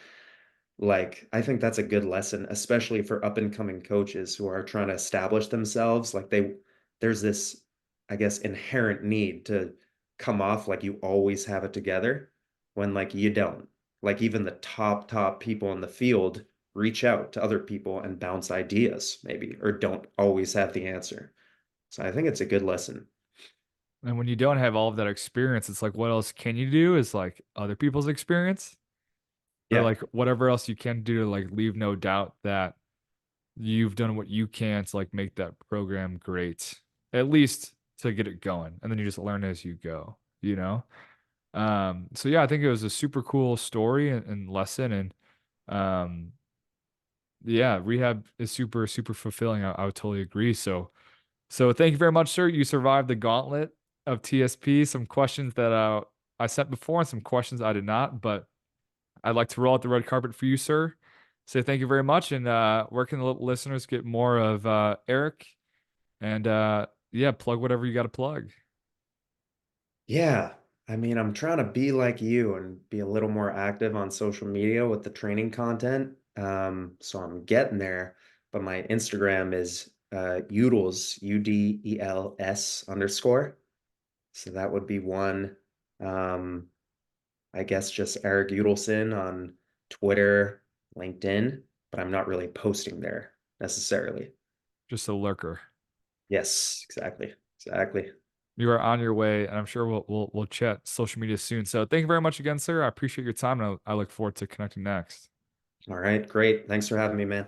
like, I think that's a good lesson, especially for up and coming coaches who are trying to establish themselves. There's this, I guess, inherent need to come off like you always have it together when like you don't. Like even the top people in the field reach out to other people and bounce ideas, maybe, or don't always have the answer. So I think it's a good lesson. And when you don't have all of that experience, it's like, what else can you do? Is like other people's experience, or Yeah. like whatever else you can do to like leave no doubt that you've done what you can to like make that program great, at least to get it going, and then you just learn as you go, you know? So yeah, I think it was a super cool story and lesson, and um, yeah, rehab is super, super fulfilling. I would totally agree. So thank you very much, sir. You survived the gauntlet of TSP. Some questions that I sent before and some questions I did not, but I'd like to roll out the red carpet for you, sir. Say thank you very much. And where can the listeners get more of Eric? And yeah, plug whatever you got to plug. Yeah. I mean, I'm trying to be like you and be a little more active on social media with the training content. So I'm getting there, but my Instagram is Udels, UDELS_. So that would be one. Um, I guess just Eric Udelson on Twitter, LinkedIn, but I'm not really posting there necessarily. Just a lurker. Yes, exactly. Exactly. You are on your way, and I'm sure we'll chat social media soon. So thank you very much again, sir. I appreciate your time, and I look forward to connecting next. All right, great. Thanks for having me, man.